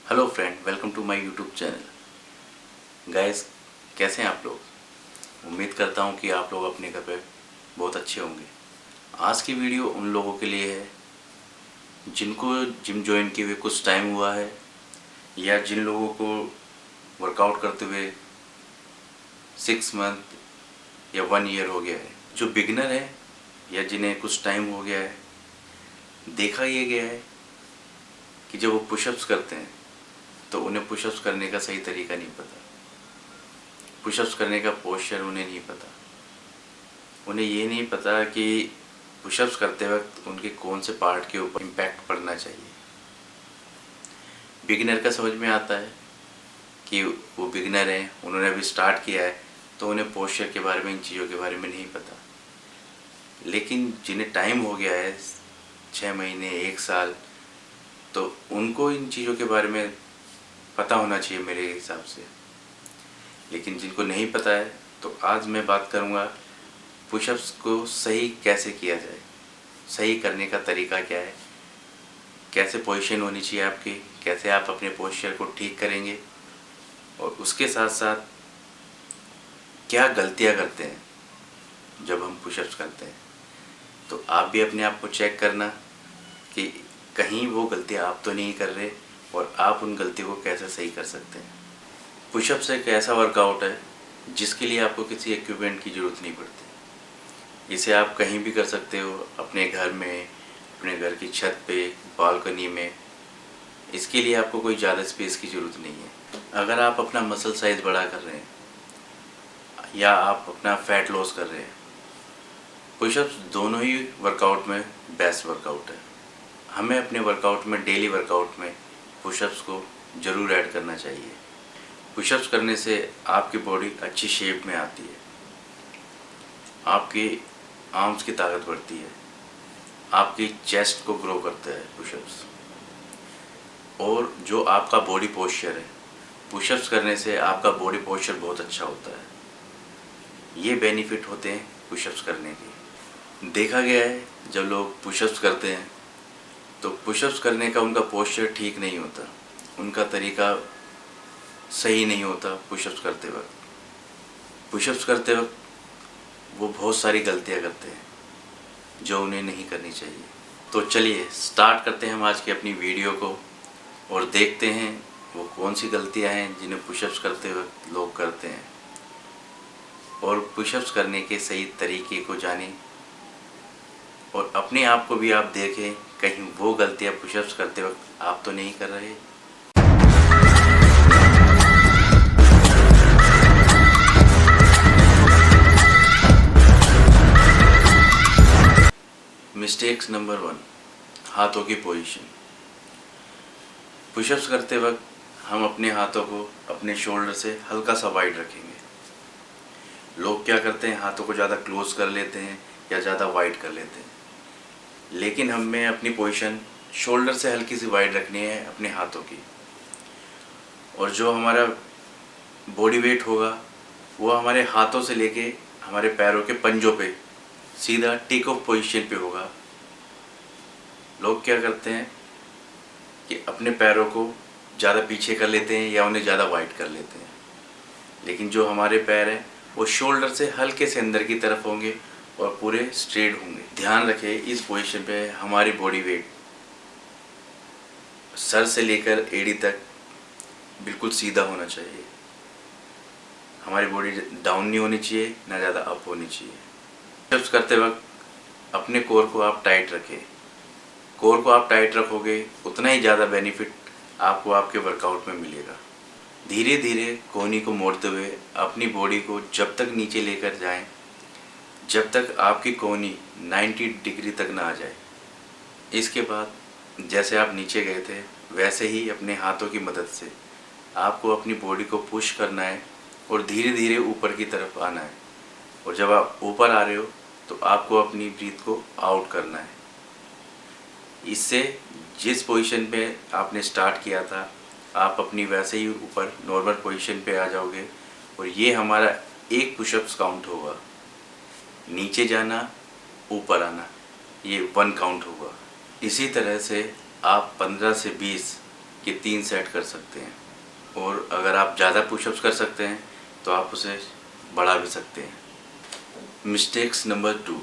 Hello friend, welcome to my YouTube channel. Guys, कैसे हैं आप लोग? उम्मीद करता हूं कि आप लोग अपने घर पे बहुत अच्छे होंगे। आज की वीडियो उन लोगों के लिए है जिनको जिम ज्वाइन किए हुए कुछ टाइम हुआ है, या जिन लोगों को वर्कआउट करते हुए 6 मंथ या 1 ईयर हो गया है। जो बिगिनर है या जिन्हें कुछ टाइम हो गया है, देखा ये गया है कि जब वो पुशअप्स करते हैं तो उन्हें पुशअप्स करने का सही तरीका नहीं पता, पुशअप्स करने का पोस्चर उन्हें नहीं पता। उन्हें ये नहीं पता कि पुशअप्स करते वक्त उनके कौन से पार्ट के ऊपर इम्पैक्ट पड़ना चाहिए। बिगिनर का समझ में आता है कि वो बिगिनर हैं, उन्होंने अभी स्टार्ट किया है, तो उन्हें पोस्चर के बारे में, इन चीज़ों के बारे में नहीं पता। लेकिन जिन्हें टाइम हो गया है 6 महीने 1 साल, तो उनको इन चीज़ों के बारे में पता होना चाहिए मेरे हिसाब से। लेकिन जिनको नहीं पता है, तो आज मैं बात करूँगा पुशअप्स को सही कैसे किया जाए, सही करने का तरीका क्या है, कैसे पोजीशन होनी चाहिए आपकी, कैसे आप अपने पोस्चर को ठीक करेंगे, और उसके साथ साथ क्या गलतियां करते हैं जब हम पुशअप्स करते हैं। तो आप भी अपने आप को चेक करना कि कहीं वो गलतियां आप तो नहीं कर रहे, और आप उन गलतियों को कैसे सही कर सकते हैं। पुशअप्स एक ऐसा वर्कआउट है जिसके लिए आपको किसी इक्विपमेंट की ज़रूरत नहीं पड़ती। इसे आप कहीं भी कर सकते हो, अपने घर में, अपने घर की छत पे, बालकनी में। इसके लिए आपको कोई ज़्यादा स्पेस की ज़रूरत नहीं है। अगर आप अपना मसल साइज़ बड़ा कर रहे हैं या आप अपना फैट लॉस कर रहे हैं, पुशअप्स दोनों ही वर्कआउट में बेस्ट वर्कआउट है। हमें अपने वर्कआउट में, डेली वर्कआउट में पुशअप्स को ज़रूर ऐड करना चाहिए। पुशअप्स करने से आपकी बॉडी अच्छी शेप में आती है, आपकी आर्म्स की ताकत बढ़ती है, आपकी चेस्ट को ग्रो करता है पुशअप्स। और जो आपका बॉडी पोस्चर है, पुशअप्स करने से आपका बॉडी पोस्चर बहुत अच्छा होता है। ये बेनिफिट होते हैं पुशअप्स करने के। देखा गया है जब लोग पुशअप्स करते हैं तो पुशअप्स करने का उनका पोस्चर ठीक नहीं होता, उनका तरीका सही नहीं होता। पुशअप्स करते वक्त वो बहुत सारी गलतियां करते हैं जो उन्हें नहीं करनी चाहिए। तो चलिए स्टार्ट करते हैं हम आज की अपनी वीडियो को, और देखते हैं वो कौन सी गलतियां हैं जिन्हें पुशअप्स करते वक्त लोग करते हैं, और पुशअप्स करने के सही तरीके को जानें, और अपने आप को भी आप देखें कहीं वो गलतियां पुशअप्स करते वक्त आप तो नहीं कर रहे। मिस्टेक्स नंबर 1, हाथों की पोजीशन। पुशअप्स करते वक्त हम अपने हाथों को अपने शोल्डर से हल्का सा वाइड रखेंगे। लोग क्या करते हैं, हाथों को ज़्यादा क्लोज कर लेते हैं या ज़्यादा वाइड कर लेते हैं। लेकिन हमें अपनी पोजीशन शोल्डर से हल्की सी वाइड रखनी है अपने हाथों की, और जो हमारा बॉडी वेट होगा वो हमारे हाथों से लेके हमारे पैरों के पंजों पे सीधा टेक ऑफ पोजीशन पे होगा। लोग क्या करते हैं कि अपने पैरों को ज़्यादा पीछे कर लेते हैं या उन्हें ज़्यादा वाइड कर लेते हैं, लेकिन जो हमारे पैर हैं वो शोल्डर से हल्के से अंदर की तरफ होंगे और पूरे स्ट्रेट होंगे। ध्यान रखें इस पोजीशन पे हमारी बॉडी वेट सर से लेकर एड़ी तक बिल्कुल सीधा होना चाहिए। हमारी बॉडी डाउन नहीं होनी चाहिए, ना ज़्यादा अप होनी चाहिए। पुशअप्स करते वक्त अपने कोर को आप टाइट रखें। कोर को आप टाइट रखोगे उतना ही ज़्यादा बेनिफिट आपको आपके वर्कआउट में मिलेगा। धीरे धीरे कोहनी को मोड़ते हुए अपनी बॉडी को जब तक नीचे लेकर जाएं, जब तक आपकी कोहनी 90 डिग्री तक ना आ जाए। इसके बाद जैसे आप नीचे गए थे वैसे ही अपने हाथों की मदद से आपको अपनी बॉडी को पुश करना है और धीरे धीरे ऊपर की तरफ आना है। और जब आप ऊपर आ रहे हो तो आपको अपनी ब्रीथ को आउट करना है। इससे जिस पोजीशन पे आपने स्टार्ट किया था आप अपनी वैसे ही ऊपर नॉर्मल पोजीशन पे आ जाओगे, और ये हमारा एक पुशअप्स काउंट होगा। नीचे जाना, ऊपर आना, ये 1 काउंट होगा। इसी तरह से आप 15 से 20 कि 3 सेट कर सकते हैं, और अगर आप ज़्यादा पुशअप्स कर सकते हैं तो आप उसे बढ़ा भी सकते हैं। मिस्टेक्स नंबर 2,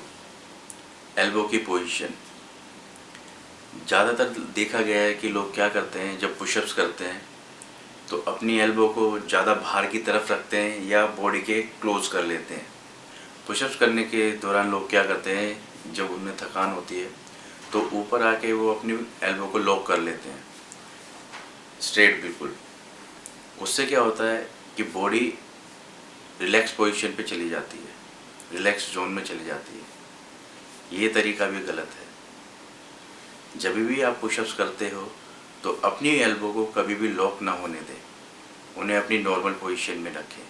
एल्बो की पोजीशन। ज़्यादातर देखा गया है कि लोग क्या करते हैं, जब पुशअप्स करते हैं तो अपनी एल्बो को ज़्यादा बाहर की तरफ रखते हैं या बॉडी के क्लोज कर लेते हैं। पुशअप्स करने के दौरान लोग क्या करते हैं, जब उन्हें थकान होती है तो ऊपर आके वो अपनी एल्बो को लॉक कर लेते हैं स्ट्रेट बिल्कुल। उससे क्या होता है कि बॉडी रिलैक्स पोजीशन पे चली जाती है, रिलैक्स जोन में चली जाती है। ये तरीका भी गलत है। जब भी आप पुशअप्स करते हो तो अपनी एल्बो को कभी भी लॉक ना होने दें, उन्हें अपनी नॉर्मल पोजीशन में रखें।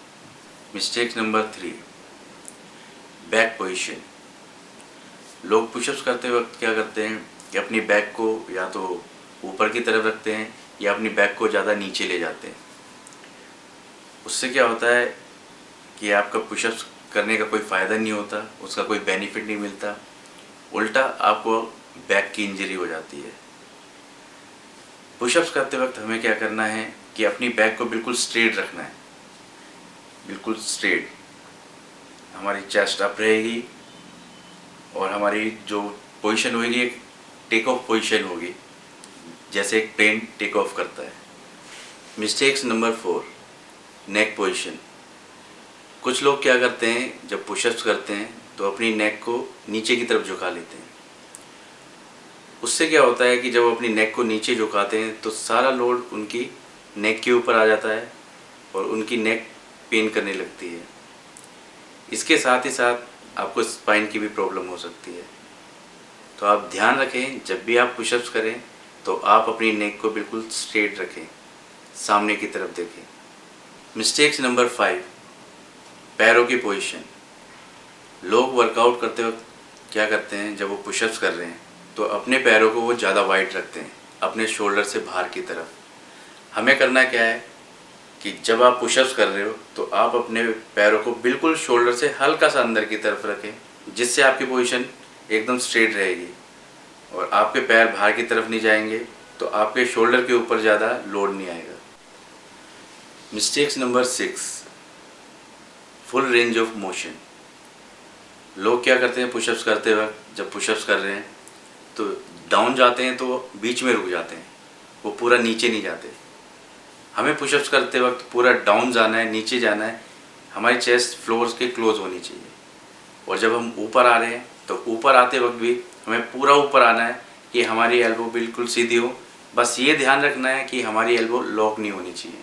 Mistake number 3, back position. लोग पुशअप्स करते वक्त क्या करते हैं कि अपनी बैक को या तो ऊपर की तरफ रखते हैं या अपनी बैक को ज़्यादा नीचे ले जाते हैं। उससे क्या होता है कि आपका पुशअप्स करने का कोई फ़ायदा नहीं होता, उसका कोई बेनिफिट नहीं मिलता, उल्टा आपको बैक की इंजरी हो जाती है। पुशअप्स करते वक्त हमें क्या करना है कि अपनी बैक को बिल्कुल स्ट्रेट रखना है, बिल्कुल स्ट्रेट। हमारी चेस्ट अप रहेगी और हमारी जो पोजीशन होगी एक टेक ऑफ पोजीशन होगी, जैसे एक प्लेन टेक ऑफ करता है। मिस्टेक्स नंबर 4, नेक पोजीशन। कुछ लोग क्या करते हैं, जब पुशअप्स करते हैं तो अपनी नेक को नीचे की तरफ झुका लेते हैं। उससे क्या होता है कि जब अपनी नेक को नीचे झुकाते हैं तो सारा लोड उनकी नेक के ऊपर आ जाता है और उनकी नेक पेन करने लगती है। इसके साथ ही साथ आपको स्पाइन की भी प्रॉब्लम हो सकती है। तो आप ध्यान रखें, जब भी आप पुशअप्स करें तो आप अपनी नेक को बिल्कुल स्ट्रेट रखें, सामने की तरफ देखें। मिस्टेक्स नंबर 5, पैरों की पोजीशन। लोग वर्कआउट करते वक्त क्या करते हैं, जब वो पुशअप्स कर रहे हैं तो अपने पैरों को वो ज़्यादा वाइड रखते हैं, अपने शोल्डर से बाहर की तरफ। हमें करना क्या है कि जब आप पुशअप्स कर रहे हो तो आप अपने पैरों को बिल्कुल शोल्डर से हल्का सा अंदर की तरफ रखें, जिससे आपकी पोजीशन एकदम स्ट्रेट रहेगी और आपके पैर बाहर की तरफ नहीं जाएंगे, तो आपके शोल्डर के ऊपर ज़्यादा लोड नहीं आएगा। Mistakes number 6, full range of motion. लोग क्या करते हैं पुशअप्स करते वक्त, जब पुशअप्स कर रहे हैं तो डाउन जाते हैं तो बीच में रुक जाते हैं, वो पूरा नीचे नहीं जाते। हमें पुशअप्स करते वक्त पूरा डाउन जाना है, नीचे जाना है, हमारी चेस्ट फ्लोर के क्लोज होनी चाहिए। और जब हम ऊपर आ रहे हैं तो ऊपर आते वक्त भी हमें पूरा ऊपर आना है कि हमारी एल्बो बिल्कुल सीधी हो। बस ये ध्यान रखना है कि हमारी एल्बो लॉक नहीं होनी चाहिए,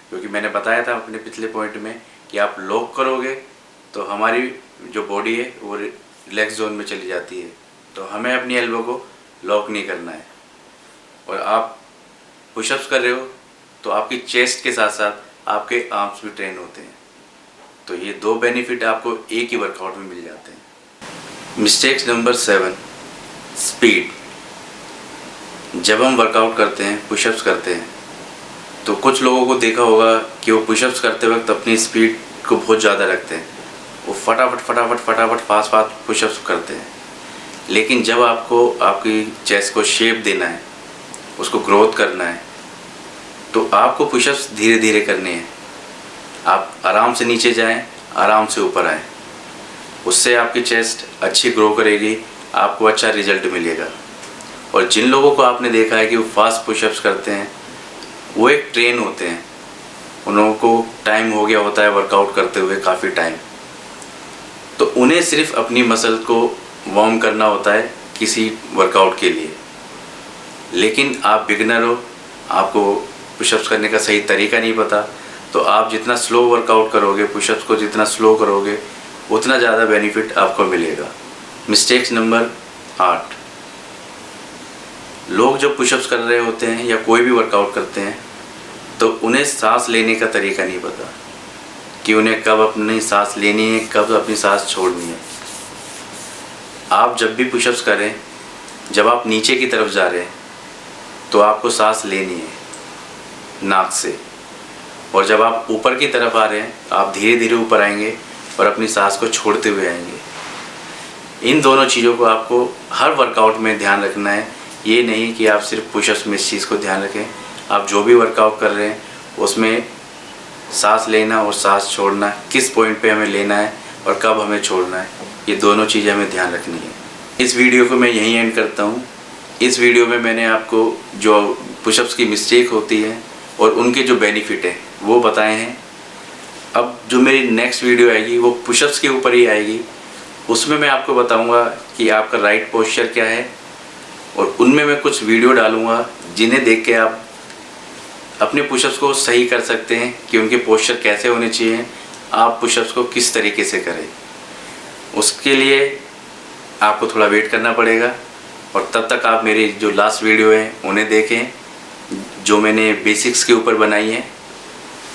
क्योंकि मैंने बताया था अपने पिछले पॉइंट में कि आप लॉक करोगे तो हमारी जो बॉडी है वो रिलैक्स जोन में चली जाती है। तो हमें अपनी एल्बो को लॉक नहीं करना है। और आप पुशअप्स कर रहे हो तो आपकी चेस्ट के साथ साथ आपके आर्म्स भी ट्रेन होते हैं। तो ये 2 बेनिफिट आपको एक ही वर्कआउट में मिल जाते हैं। Mistakes number 7, speed. जब हम वर्कआउट करते हैं, पुशअप्स करते हैं, तो कुछ लोगों को देखा होगा कि वो पुशअप्स करते वक्त अपनी स्पीड को बहुत ज़्यादा रखते हैं, वो फटाफट फास्ट पुशअप्स करते हैं। लेकिन जब आपको आपकी चेस्ट को शेप देना है, उसको ग्रोथ करना है, तो आपको पुशअप्स धीरे धीरे करने हैं। आप आराम से नीचे जाएं, आराम से ऊपर आएं, उससे आपकी चेस्ट अच्छी ग्रो करेगी, आपको अच्छा रिजल्ट मिलेगा। और जिन लोगों को आपने देखा है कि वो फास्ट पुशअप्स करते हैं, वो एक ट्रेन होते हैं, उन लोगों को टाइम हो गया होता है वर्कआउट करते हुए काफ़ी टाइम, तो उन्हें सिर्फ अपनी मसल को वार्म करना होता है किसी वर्कआउट के लिए। लेकिन आप बिगिनर हो, आपको पुशअप्स करने का सही तरीका नहीं पता, तो आप जितना स्लो वर्कआउट करोगे, पुशअप्स को जितना स्लो करोगे, उतना ज़्यादा बेनिफिट आपको मिलेगा। मिस्टेक्स नंबर 8, लोग जब पुशअप्स कर रहे होते हैं या कोई भी वर्कआउट करते हैं तो उन्हें सांस लेने का तरीका नहीं पता कि उन्हें कब अपनी सांस लेनी है, कब अपनी सांस छोड़नी है। आप जब भी पुशअप्स करें, जब आप नीचे की तरफ जा रहे हैं तो आपको सांस लेनी है नाक से, और जब आप ऊपर की तरफ आ रहे हैं आप धीरे धीरे ऊपर आएंगे और अपनी सांस को छोड़ते हुए आएंगे। इन दोनों चीज़ों को आपको हर वर्कआउट में ध्यान रखना है। ये नहीं कि आप सिर्फ पुशअप्स में इस चीज़ को ध्यान रखें, आप जो भी वर्कआउट कर रहे हैं उसमें सांस लेना और सांस छोड़ना, किस पॉइंट पे हमें लेना है और कब हमें छोड़ना है, ये दोनों चीज़ें हमें ध्यान रखनी है। इस वीडियो को मैं यहीं एंड करता हूँ। इस वीडियो में मैंने आपको जो पुशअप्स की मिस्टेक होती है और उनके जो बेनिफिट है वो बताए हैं। अब जो मेरी नेक्स्ट वीडियो आएगी वो पुशअप्स के ऊपर ही आएगी। उसमें मैं आपको बताऊंगा कि आपका राइट पोस्चर क्या है, और उनमें मैं कुछ वीडियो डालूंगा जिन्हें देख के आप अपने पुशअप्स को सही कर सकते हैं कि उनके पोस्चर कैसे होने चाहिए, आप पुशअप्स को किस तरीके से करें। उसके लिए आपको थोड़ा वेट करना पड़ेगा, और तब तक आप मेरी जो लास्ट वीडियो है उन्हें देखें जो मैंने बेसिक्स के ऊपर बनाई है।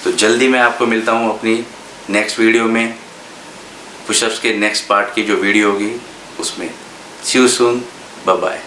तो जल्दी मैं आपको मिलता हूँ अपनी नेक्स्ट वीडियो में, पुशअप्स के नेक्स्ट पार्ट की जो वीडियो होगी उसमें। सी यू सून, बाय बाय।